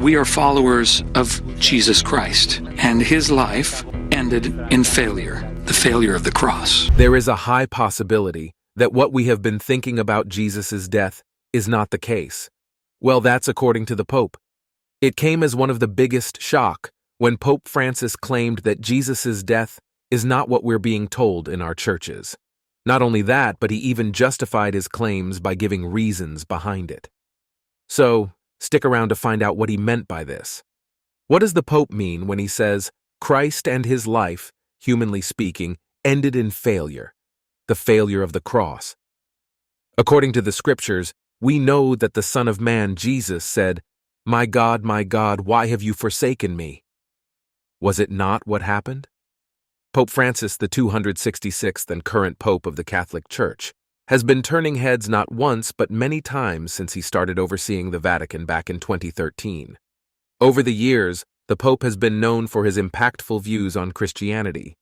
we are followers of Jesus Christ, and his life ended in failure, the failure of the cross. There is a high possibility that what we have been thinking about Jesus' death is not the case. Well, that's according to the Pope. It came as one of the biggest shock when Pope Francis claimed that Jesus' death is not what we're being told in our churches. Not only that, but he even justified his claims by giving reasons behind it. So, stick around to find out what he meant by this. What does the Pope mean when he says, Christ and his life, humanly speaking, ended in failure, the failure of the cross? According to the scriptures, we know that the Son of Man, Jesus, said, my God, why have you forsaken me? Was it not what happened? Pope Francis, the 266th and current Pope of the Catholic Church, has been turning heads not once but many times since he started overseeing the Vatican back in 2013. Over the years, the Pope has been known for his impactful views on Christianity.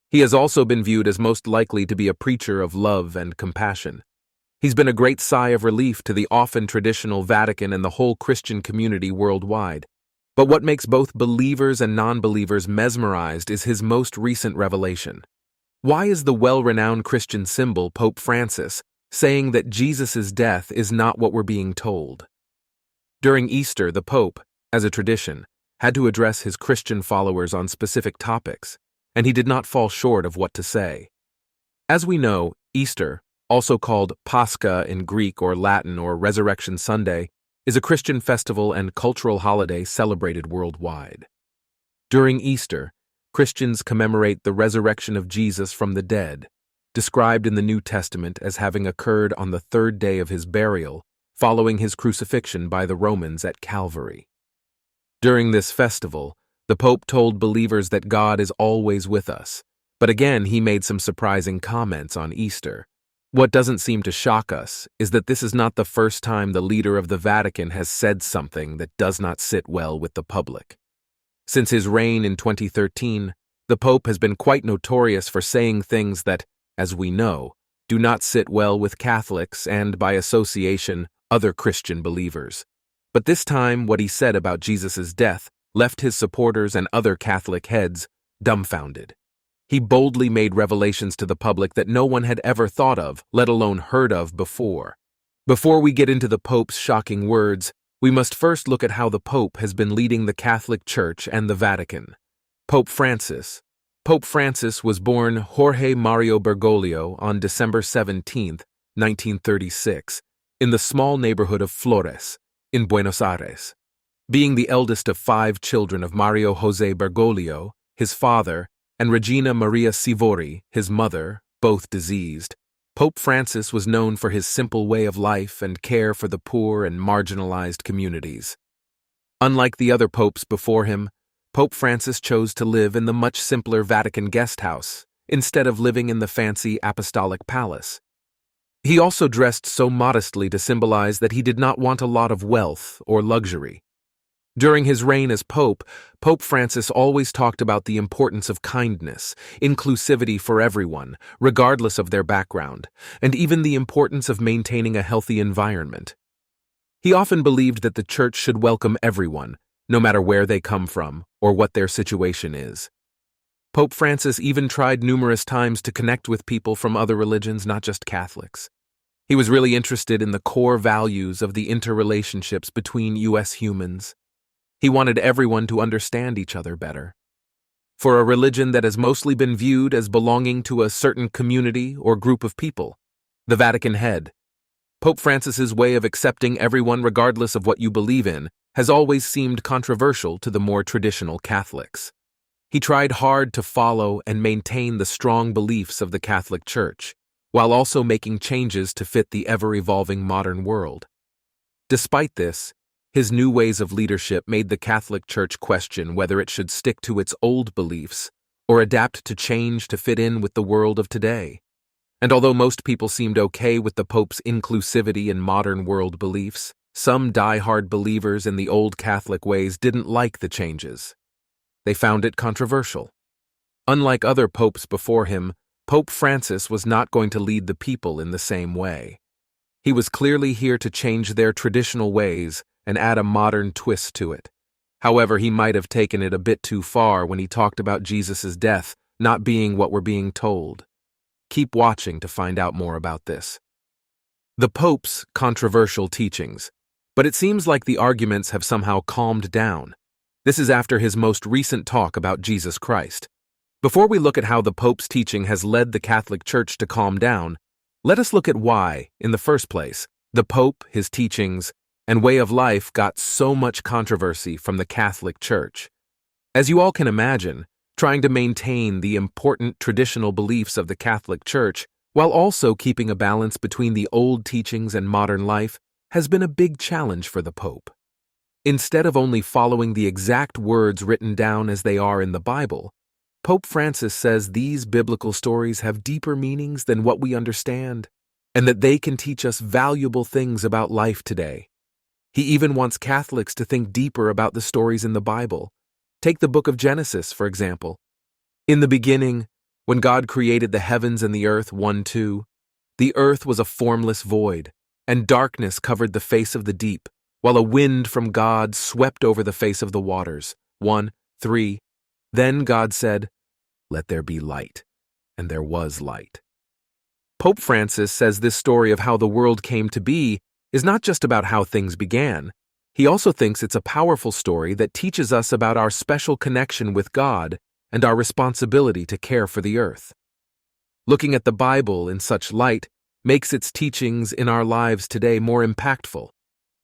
He has also been viewed as most likely to be a preacher of love and compassion. He's been a great sigh of relief to the often traditional Vatican and the whole Christian community worldwide. But what makes both believers and non-believers mesmerized is his most recent revelation. Why is the well-renowned Christian symbol, Pope Francis, saying that Jesus' death is not what we're being told? During Easter, the Pope, as a tradition, had to address his Christian followers on specific topics, and he did not fall short of what to say. As we know, Easter, also called Pascha in Greek or Latin or Resurrection Sunday, is a Christian festival and cultural holiday celebrated worldwide. During Easter, Christians commemorate the resurrection of Jesus from the dead, described in the New Testament as having occurred on the third day of his burial, following his crucifixion by the Romans at Calvary. During this festival, the Pope told believers that God is always with us, but again he made some surprising comments on Easter. What doesn't seem to shock us is that this is not the first time the leader of the Vatican has said something that does not sit well with the public. Since his reign in 2013, the Pope has been quite notorious for saying things that, as we know, do not sit well with Catholics and, by association, other Christian believers. But this time, what he said about Jesus' death left his supporters and other Catholic heads dumbfounded. He boldly made revelations to the public that no one had ever thought of, let alone heard of, before. Before we get into the Pope's shocking words, we must first look at how the Pope has been leading the Catholic Church and the Vatican. Pope Francis. Pope Francis was born Jorge Mario Bergoglio on December 17, 1936, in the small neighborhood of Flores, in Buenos Aires. Being the eldest of 5 children of Mario José Bergoglio, his father, and Regina Maria Sivori, his mother, both diseased, Pope Francis was known for his simple way of life and care for the poor and marginalized communities. Unlike the other popes before him, Pope Francis chose to live in the much simpler Vatican guest house instead of living in the fancy apostolic palace. He also dressed so modestly to symbolize that he did not want a lot of wealth or luxury. During his reign as Pope, Pope Francis always talked about the importance of kindness, inclusivity for everyone, regardless of their background, and even the importance of maintaining a healthy environment. He often believed that the Church should welcome everyone, no matter where they come from or what their situation is. Pope Francis even tried numerous times to connect with people from other religions, not just Catholics. He was really interested in the core values of the interrelationships between U.S. humans. He wanted everyone to understand each other better. For a religion that has mostly been viewed as belonging to a certain community or group of people, the Vatican head, Pope Francis's way of accepting everyone regardless of what you believe in has always seemed controversial to the more traditional Catholics. He tried hard to follow and maintain the strong beliefs of the Catholic Church, while also making changes to fit the ever-evolving modern world. Despite this, his new ways of leadership made the Catholic Church question whether it should stick to its old beliefs or adapt to change to fit in with the world of today. And although most people seemed okay with the Pope's inclusivity and modern world beliefs, some die-hard believers in the old Catholic ways didn't like the changes. They found it controversial. Unlike other popes before him, Pope Francis was not going to lead the people in the same way. He was clearly here to change their traditional ways and add a modern twist to it, However, he might have taken it a bit too far when he talked about Jesus' death not being what we're being told. Keep watching to find out more about this. The Pope's controversial teachings. But it seems like the arguments have somehow calmed down. This is after his most recent talk about Jesus Christ. Before we look at how the Pope's teaching has led the Catholic Church to calm down, let us look at why, in the first place, the Pope, his teachings, and way of life got so much controversy from the Catholic Church. As you all can imagine, trying to maintain the important traditional beliefs of the Catholic Church while also keeping a balance between the old teachings and modern life has been a big challenge for the Pope. Instead of only following the exact words written down as they are in the Bible, Pope Francis says these biblical stories have deeper meanings than what we understand, and that they can teach us valuable things about life today. He even wants Catholics to think deeper about the stories in the Bible. Take the book of Genesis, for example. In the beginning, when God created the heavens and the earth, 1-2, the earth was a formless void, and darkness covered the face of the deep, while a wind from God swept over the face of the waters, 1-3. Then God said, "Let there be light," and there was light. Pope Francis says this story of how the world came to be is not just about how things began. He also thinks it's a powerful story that teaches us about our special connection with God and our responsibility to care for the earth. Looking at the Bible in such light makes its teachings in our lives today more impactful.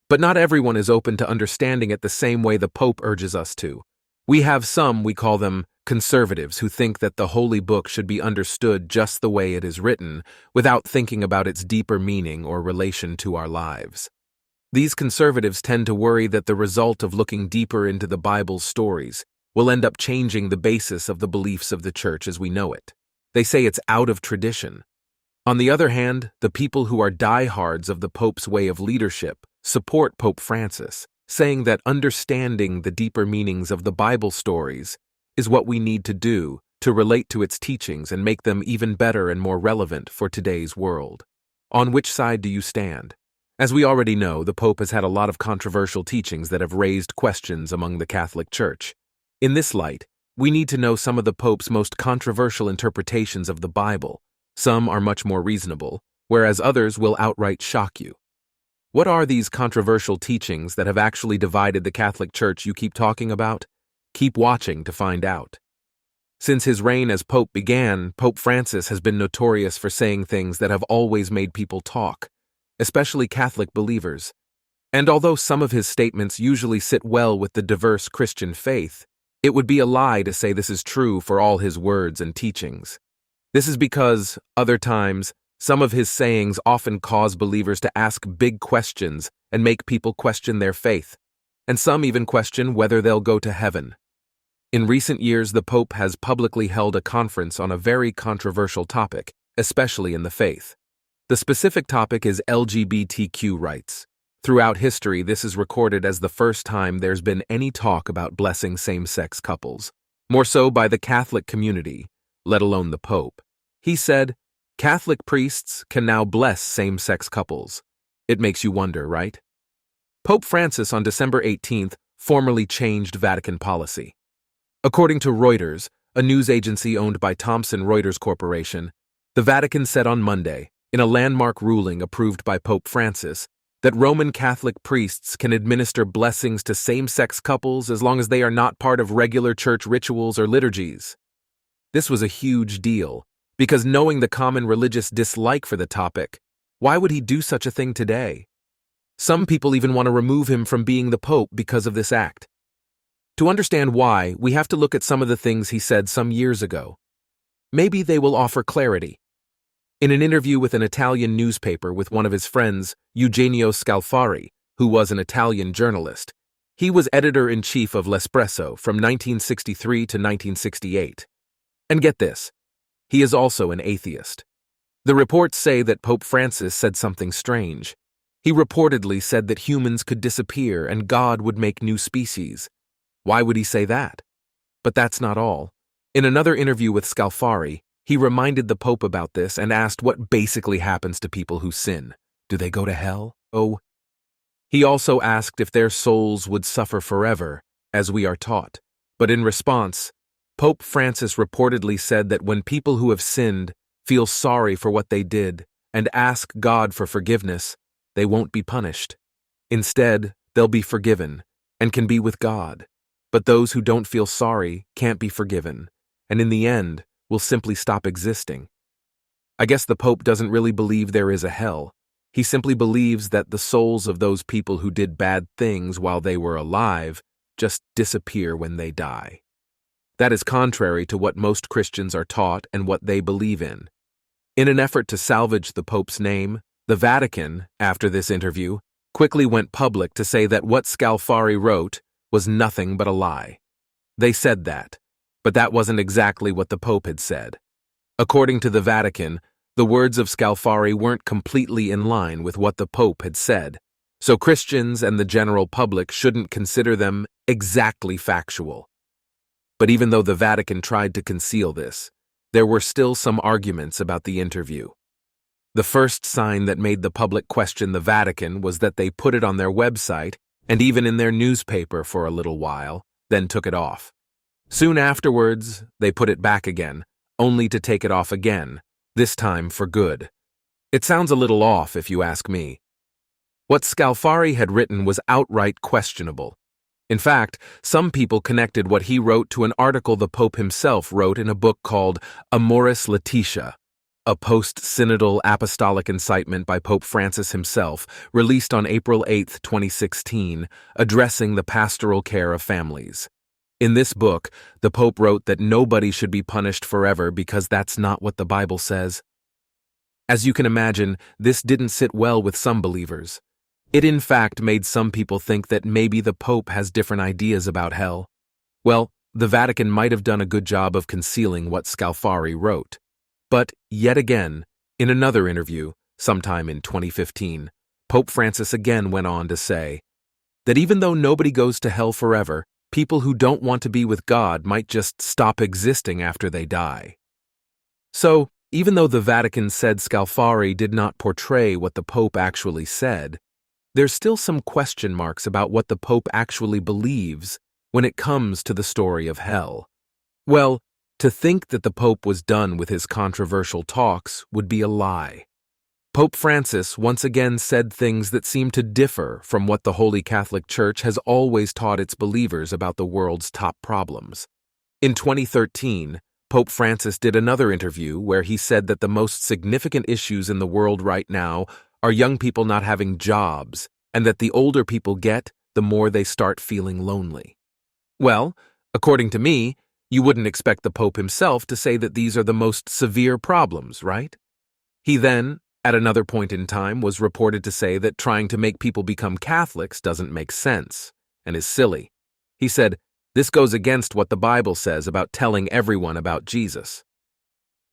But not everyone is open to understanding it the same way the Pope urges us to. We have some, we call them conservatives, who think that the Holy Book should be understood just the way it is written, without thinking about its deeper meaning or relation to our lives. These conservatives tend to worry that the result of looking deeper into the Bible's stories will end up changing the basis of the beliefs of the Church as we know it. They say it's out of tradition. On the other hand, the people who are diehards of the Pope's way of leadership support Pope Francis, saying that understanding the deeper meanings of the Bible stories is what we need to do to relate to its teachings and make them even better and more relevant for today's world. On which side do you stand? As we already know, the Pope has had a lot of controversial teachings that have raised questions among the Catholic Church. In this light, we need to know some of the Pope's most controversial interpretations of the Bible. Some are much more reasonable, whereas others will outright shock you. What are these controversial teachings that have actually divided the Catholic Church you keep talking about? Keep watching to find out. Since his reign as Pope began, Pope Francis has been notorious for saying things that have always made people talk, especially Catholic believers. And although some of his statements usually sit well with the diverse Christian faith, it would be a lie to say this is true for all his words and teachings. This is because, other times, some of his sayings often cause believers to ask big questions and make people question their faith, and some even question whether they'll go to heaven. In recent years, the Pope has publicly held a conference on a very controversial topic, especially in the faith. The specific topic is LGBTQ rights. Throughout history, this is recorded as the first time there's been any talk about blessing same-sex couples, more so by the Catholic community, let alone the Pope. He said, "Catholic priests can now bless same-sex couples." It makes you wonder, right? Pope Francis on December 18th formally changed Vatican policy. According to Reuters, a news agency owned by Thomson Reuters Corporation, the Vatican said on Monday, in a landmark ruling approved by Pope Francis, that Roman Catholic priests can administer blessings to same-sex couples as long as they are not part of regular church rituals or liturgies. This was a huge deal, because knowing the common religious dislike for the topic, why would he do such a thing today? Some people even want to remove him from being the Pope because of this act. To understand why, we have to look at some of the things he said some years ago. Maybe they will offer clarity. In an interview with an Italian newspaper with one of his friends, Eugenio Scalfari, who was an Italian journalist, he was editor-in-chief of L'Espresso from 1963 to 1968. And get this, he is also an atheist. The reports say that Pope Francis said something strange. He reportedly said that humans could disappear and God would make new species. Why would he say that? But that's not all. In another interview with Scalfari, he reminded the Pope about this and asked what basically happens to people who sin. Do they go to hell? Oh. He also asked if their souls would suffer forever, as we are taught. But in response, Pope Francis reportedly said that when people who have sinned feel sorry for what they did and ask God for forgiveness, they won't be punished. Instead, they'll be forgiven and can be with God. But those who don't feel sorry can't be forgiven, and in the end, will simply stop existing. I guess the Pope doesn't really believe there is a hell. He simply believes that the souls of those people who did bad things while they were alive just disappear when they die. That is contrary to what most Christians are taught and what they believe in. In an effort to salvage the Pope's name, the Vatican, after this interview, quickly went public to say that what Scalfari wrote was nothing but a lie. They said that, but that wasn't exactly what the Pope had said. According to the Vatican, the words of Scalfari weren't completely in line with what the Pope had said, so Christians and the general public shouldn't consider them exactly factual. But even though the Vatican tried to conceal this, there were still some arguments about the interview. The first sign that made the public question the Vatican was that they put it on their website and even in their newspaper for a little while, then took it off. Soon afterwards, they put it back again, only to take it off again, this time for good. It sounds a little off if you ask me. What Scalfari had written was outright questionable. In fact, some people connected what he wrote to an article the Pope himself wrote in a book called Amoris Laetitia, a post-synodal apostolic incitement by Pope Francis himself, released on April 8, 2016, addressing the pastoral care of families. In this book, the Pope wrote that nobody should be punished forever because that's not what the Bible says. As you can imagine, this didn't sit well with some believers. It in fact made some people think that maybe the Pope has different ideas about hell. Well, the Vatican might have done a good job of concealing what Scalfari wrote. But, yet again, in another interview, sometime in 2015, Pope Francis again went on to say that even though nobody goes to hell forever, people who don't want to be with God might just stop existing after they die. So, even though the Vatican said Scalfari did not portray what the Pope actually said, there's still some question marks about what the Pope actually believes when it comes to the story of hell. Well, to think that the Pope was done with his controversial talks would be a lie. Pope Francis once again said things that seem to differ from what the Holy Catholic Church has always taught its believers about the world's top problems. In 2013, Pope Francis did another interview where he said that the most significant issues in the world right now are young people not having jobs, and that the older people get, the more they start feeling lonely. Well, according to me, you wouldn't expect the Pope himself to say that these are the most severe problems, right? He then, at another point in time, was reported to say that trying to make people become Catholics doesn't make sense and is silly. He said, "This goes against what the Bible says about telling everyone about Jesus."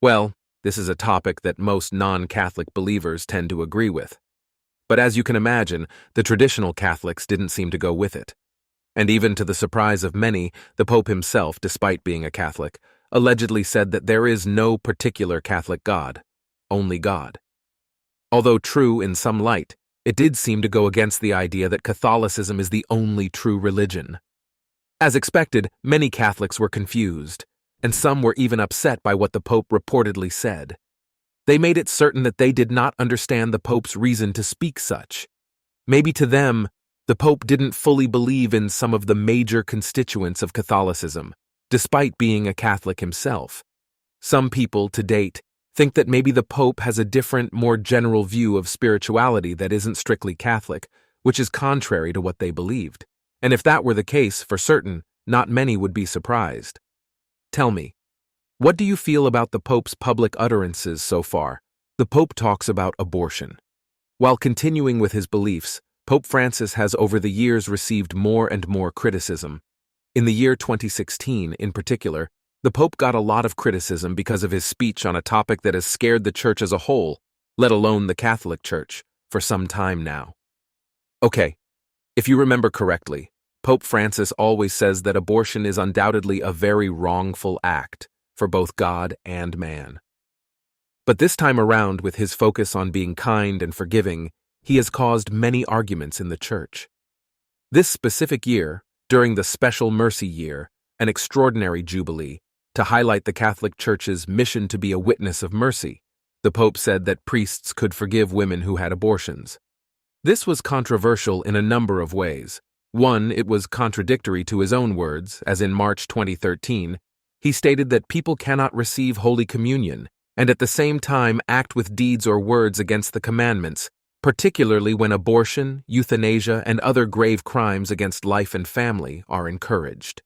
Well, this is a topic that most non-Catholic believers tend to agree with. But as you can imagine, the traditional Catholics didn't seem to go with it. And even to the surprise of many, the Pope himself, despite being a Catholic, allegedly said that there is no particular Catholic God, only God. Although true in some light, it did seem to go against the idea that Catholicism is the only true religion. As expected, many Catholics were confused, and some were even upset by what the Pope reportedly said. They made it certain that they did not understand the Pope's reason to speak such. Maybe to them, the Pope didn't fully believe in some of the major constituents of Catholicism, despite being a Catholic himself. Some people, to date, think that maybe the Pope has a different, more general view of spirituality that isn't strictly Catholic, which is contrary to what they believed. And if that were the case, for certain, not many would be surprised. Tell me, what do you feel about the Pope's public utterances so far? The Pope talks about abortion. While continuing with his beliefs, Pope Francis has over the years received more and more criticism. In the year 2016, in particular, the Pope got a lot of criticism because of his speech on a topic that has scared the Church as a whole, let alone the Catholic Church, for some time now. Okay, if you remember correctly, Pope Francis always says that abortion is undoubtedly a very wrongful act for both God and man. But this time around, with his focus on being kind and forgiving, he has caused many arguments in the Church. This specific year, during the Special Mercy Year, an extraordinary jubilee, to highlight the Catholic Church's mission to be a witness of mercy. The Pope said that priests could forgive women who had abortions. This was controversial in a number of ways. One, it was contradictory to his own words, as in March 2013, he stated that people cannot receive Holy Communion and at the same time act with deeds or words against the commandments, particularly when abortion, euthanasia, and other grave crimes against life and family are encouraged.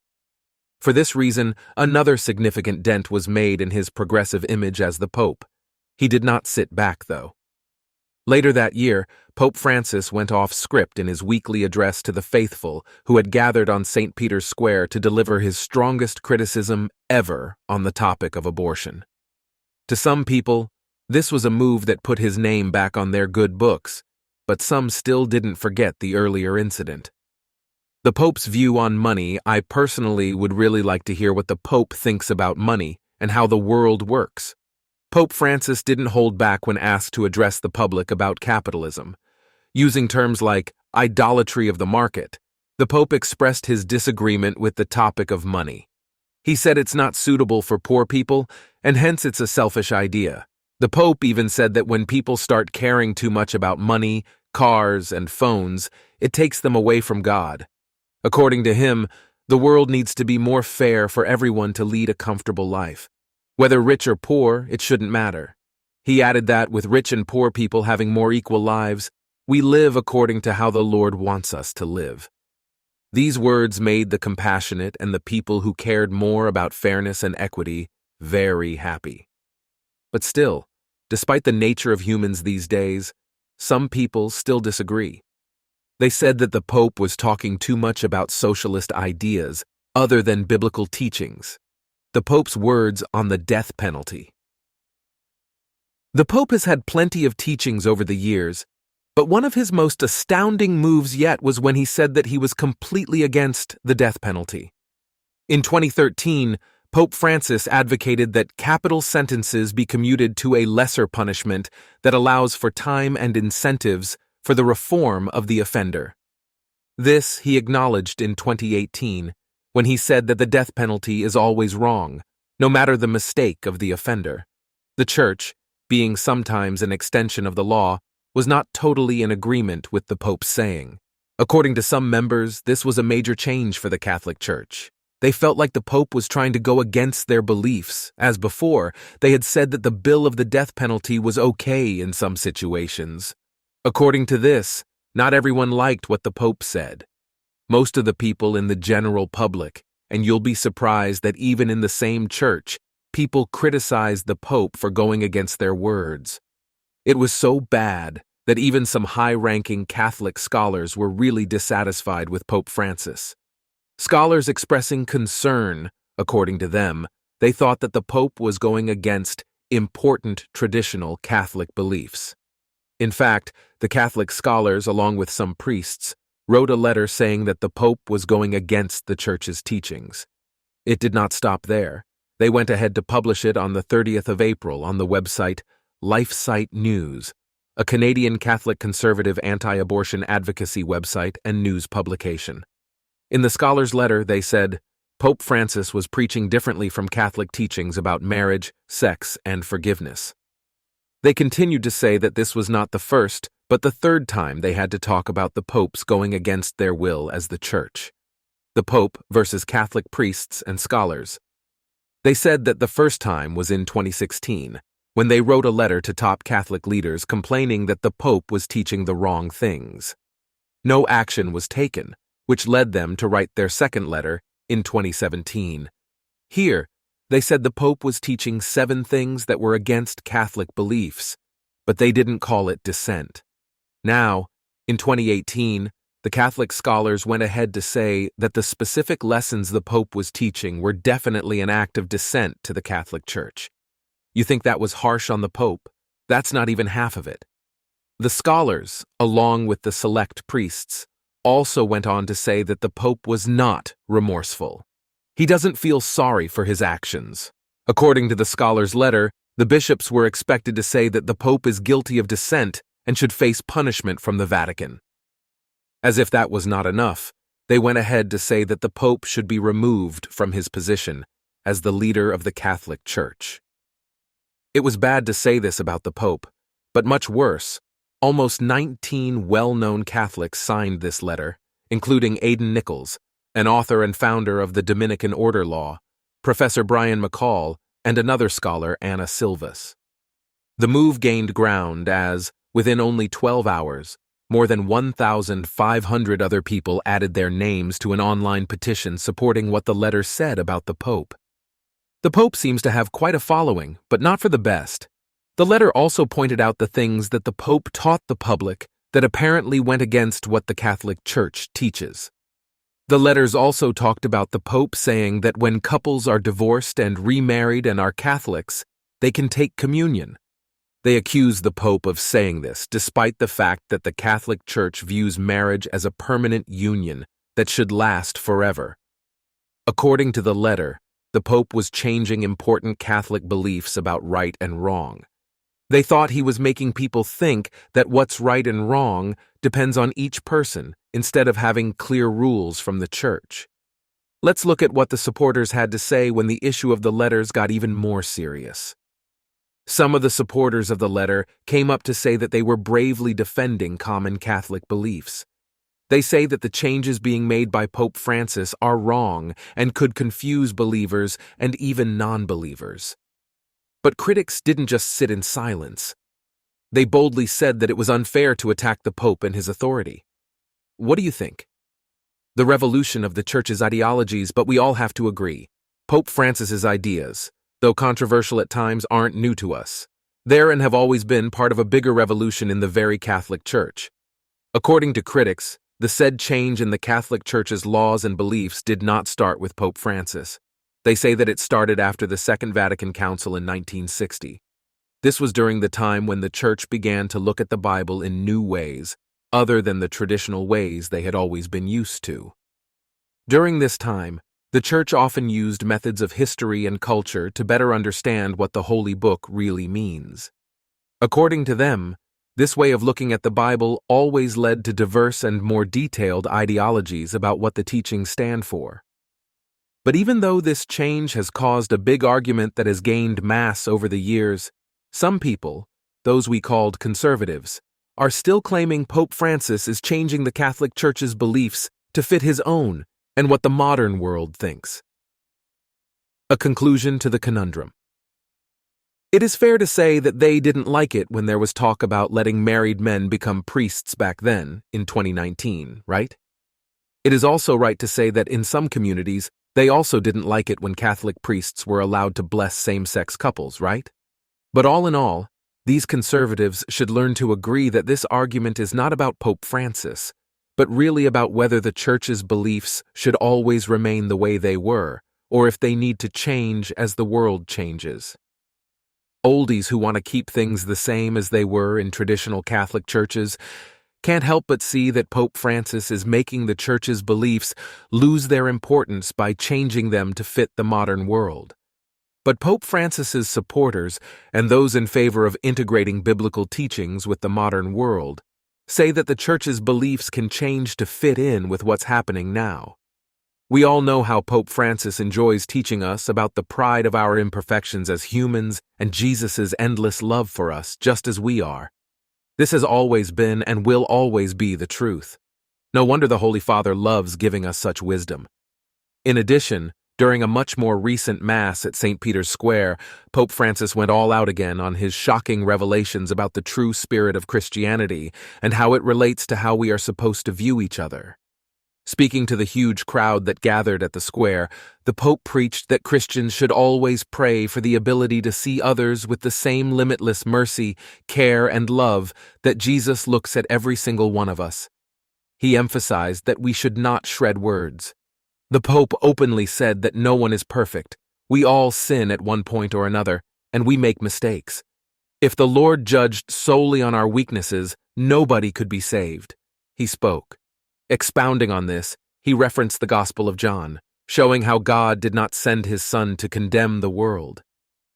For this reason, another significant dent was made in his progressive image as the Pope. He did not sit back, though. Later that year, Pope Francis went off script in his weekly address to the faithful who had gathered on St. Peter's Square to deliver his strongest criticism ever on the topic of abortion. To some people, this was a move that put his name back on their good books, but some still didn't forget the earlier incident. The Pope's view on money, I personally would really like to hear what the Pope thinks about money and how the world works. Pope Francis didn't hold back when asked to address the public about capitalism. Using terms like idolatry of the market, the Pope expressed his disagreement with the topic of money. He said it's not suitable for poor people, and hence it's a selfish idea. The Pope even said that when people start caring too much about money, cars, and phones, it takes them away from God. According to him, the world needs to be more fair for everyone to lead a comfortable life. Whether rich or poor, it shouldn't matter. He added that with rich and poor people having more equal lives, we live according to how the Lord wants us to live. These words made the compassionate and the people who cared more about fairness and equity very happy. But still, despite the nature of humans these days, some people still disagree. They said that the Pope was talking too much about socialist ideas other than biblical teachings. The Pope's words on the death penalty. The Pope has had plenty of teachings over the years, but one of his most astounding moves yet was when he said that he was completely against the death penalty. In 2013, Pope Francis advocated that capital sentences be commuted to a lesser punishment that allows for time and incentives for the reform of the offender. This he acknowledged in 2018 when he said that the death penalty is always wrong, no matter the mistake of the offender. The Church, being sometimes an extension of the law, was not totally in agreement with the Pope's saying. According to some members, this was a major change for the Catholic Church. They felt like the Pope was trying to go against their beliefs, as before, they had said that the bill of the death penalty was okay in some situations. According to this, not everyone liked what the Pope said. Most of the people in the general public, and you'll be surprised that even in the same church, people criticized the Pope for going against their words. It was so bad that even some high-ranking Catholic scholars were really dissatisfied with Pope Francis. Scholars expressing concern, according to them, they thought that the Pope was going against important traditional Catholic beliefs. In fact, the Catholic scholars, along with some priests, wrote a letter saying that the Pope was going against the Church's teachings. It did not stop there. They went ahead to publish it on the 30th of April on the website LifeSite News, a Canadian Catholic conservative anti-abortion advocacy website and news publication. In the scholars' letter, they said, Pope Francis was preaching differently from Catholic teachings about marriage, sex, and forgiveness. They continued to say that this was not the first, but the third time they had to talk about the popes going against their will as the Church. The Pope versus Catholic priests and scholars. They said that the first time was in 2016, when they wrote a letter to top Catholic leaders complaining that the Pope was teaching the wrong things. No action was taken, which led them to write their second letter in 2017. Here, they said the Pope was teaching 7 things that were against Catholic beliefs, but they didn't call it dissent. Now, in 2018, the Catholic scholars went ahead to say that the specific lessons the Pope was teaching were definitely an act of dissent to the Catholic Church. You think that was harsh on the Pope? That's not even half of it. The scholars, along with the select priests, also went on to say that the Pope was not remorseful. He doesn't feel sorry for his actions. According to the scholars' letter, the bishops were expected to say that the Pope is guilty of dissent and should face punishment from the Vatican. As if that was not enough, they went ahead to say that the Pope should be removed from his position as the leader of the Catholic Church. It was bad to say this about the Pope, but much worse, almost 19 well-known Catholics signed this letter, including Aidan Nichols, an author and founder of the Dominican Order Law, Professor Brian McCall, and another scholar, Anna Silvas. The move gained ground as, within only 12 hours, more than 1,500 other people added their names to an online petition supporting what the letter said about the Pope. The Pope seems to have quite a following, but not for the best. The letter also pointed out the things that the Pope taught the public that apparently went against what the Catholic Church teaches. The letters also talked about the Pope saying that when couples are divorced and remarried and are Catholics, they can take communion. They accuse the Pope of saying this, despite the fact that the Catholic Church views marriage as a permanent union that should last forever. According to the letter, the Pope was changing important Catholic beliefs about right and wrong. They thought he was making people think that what's right and wrong depends on each person instead of having clear rules from the Church. Let's look at what the supporters had to say when the issue of the letters got even more serious. Some of the supporters of the letter came up to say that they were bravely defending common Catholic beliefs. They say that the changes being made by Pope Francis are wrong and could confuse believers and even non-believers. But critics didn't just sit in silence. They boldly said that it was unfair to attack the Pope and his authority. What do you think? The revolution of the Church's ideologies, but we all have to agree. Pope Francis's ideas, though controversial at times, aren't new to us. They're and have always been part of a bigger revolution in the very Catholic Church. According to critics, the said change in the Catholic Church's laws and beliefs did not start with Pope Francis. They say that it started after the Second Vatican Council in 1960. This was during the time when the Church began to look at the Bible in new ways, other than the traditional ways they had always been used to. During this time, the Church often used methods of history and culture to better understand what the Holy Book really means. According to them, this way of looking at the Bible always led to diverse and more detailed ideologies about what the teachings stand for. But even though this change has caused a big argument that has gained mass over the years, some people, those we called conservatives, are still claiming Pope Francis is changing the Catholic Church's beliefs to fit his own and what the modern world thinks. A conclusion to the conundrum. It is fair to say that they didn't like it when there was talk about letting married men become priests back then, in 2019, right? It is also right to say that in some communities, they also didn't like it when Catholic priests were allowed to bless same-sex couples, right? But all in all, these conservatives should learn to agree that this argument is not about Pope Francis, but really about whether the Church's beliefs should always remain the way they were, or if they need to change as the world changes. Oldies who want to keep things the same as they were in traditional Catholic churches can't help but see that Pope Francis is making the Church's beliefs lose their importance by changing them to fit the modern world. But Pope Francis's supporters, and those in favor of integrating biblical teachings with the modern world, say that the Church's beliefs can change to fit in with what's happening now. We all know how Pope Francis enjoys teaching us about the pride of our imperfections as humans and Jesus' endless love for us, just as we are. This has always been and will always be the truth. No wonder the Holy Father loves giving us such wisdom. In addition, during a much more recent Mass at St. Peter's Square, Pope Francis went all out again on his shocking revelations about the true spirit of Christianity and how it relates to how we are supposed to view each other. Speaking to the huge crowd that gathered at the square, the Pope preached that Christians should always pray for the ability to see others with the same limitless mercy, care, and love that Jesus looks at every single one of us. He emphasized that we should not shred words. The Pope openly said that no one is perfect. We all sin at one point or another, and we make mistakes. If the Lord judged solely on our weaknesses, nobody could be saved. He spoke. Expounding on this, he referenced the Gospel of John, showing how God did not send his Son to condemn the world.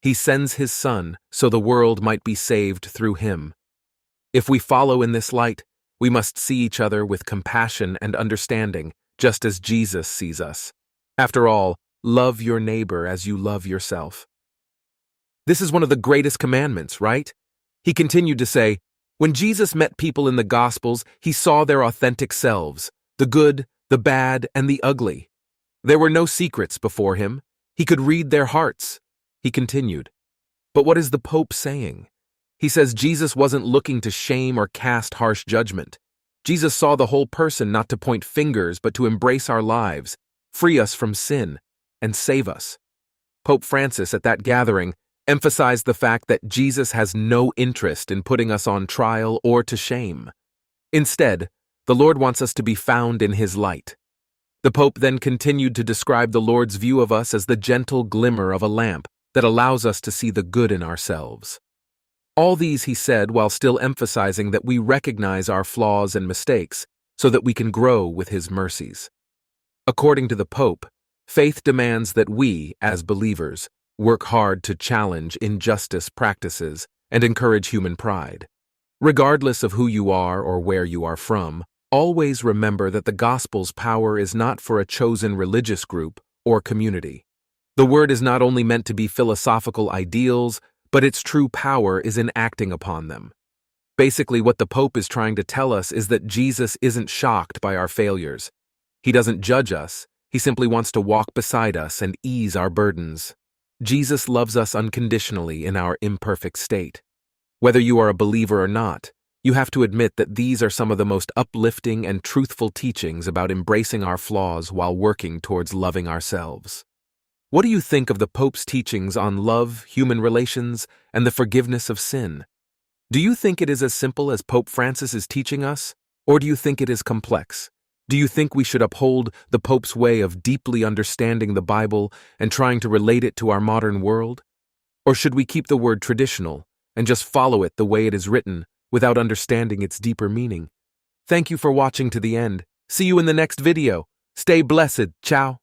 He sends his Son so the world might be saved through him. If we follow in this light, we must see each other with compassion and understanding, just as Jesus sees us. After all, love your neighbor as you love yourself. This is one of the greatest commandments, right? He continued to say, when Jesus met people in the Gospels, he saw their authentic selves, the good, the bad, and the ugly. There were no secrets before him. He could read their hearts. He continued. But what is the Pope saying? He says Jesus wasn't looking to shame or cast harsh judgment. Jesus saw the whole person, not to point fingers, but to embrace our lives, free us from sin, and save us. Pope Francis, at that gathering, emphasized the fact that Jesus has no interest in putting us on trial or to shame. Instead, the Lord wants us to be found in his light. The Pope then continued to describe the Lord's view of us as the gentle glimmer of a lamp that allows us to see the good in ourselves. All these he said while still emphasizing that we recognize our flaws and mistakes so that we can grow with his mercies. According to the Pope, faith demands that we, as believers, work hard to challenge injustice practices and encourage human pride. Regardless of who you are or where you are from, always remember that the gospel's power is not for a chosen religious group or community. The word is not only meant to be philosophical ideals, but its true power is in acting upon them. Basically, what the Pope is trying to tell us is that Jesus isn't shocked by our failures. He doesn't judge us. He simply wants to walk beside us and ease our burdens. Jesus loves us unconditionally in our imperfect state. Whether you are a believer or not, you have to admit that these are some of the most uplifting and truthful teachings about embracing our flaws while working towards loving ourselves. What do you think of the Pope's teachings on love, human relations, and the forgiveness of sin? Do you think it is as simple as Pope Francis is teaching us, or do you think it is complex? Do you think we should uphold the Pope's way of deeply understanding the Bible and trying to relate it to our modern world? Or should we keep the word traditional and just follow it the way it is written without understanding its deeper meaning? Thank you for watching to the end. See you in the next video. Stay blessed. Ciao.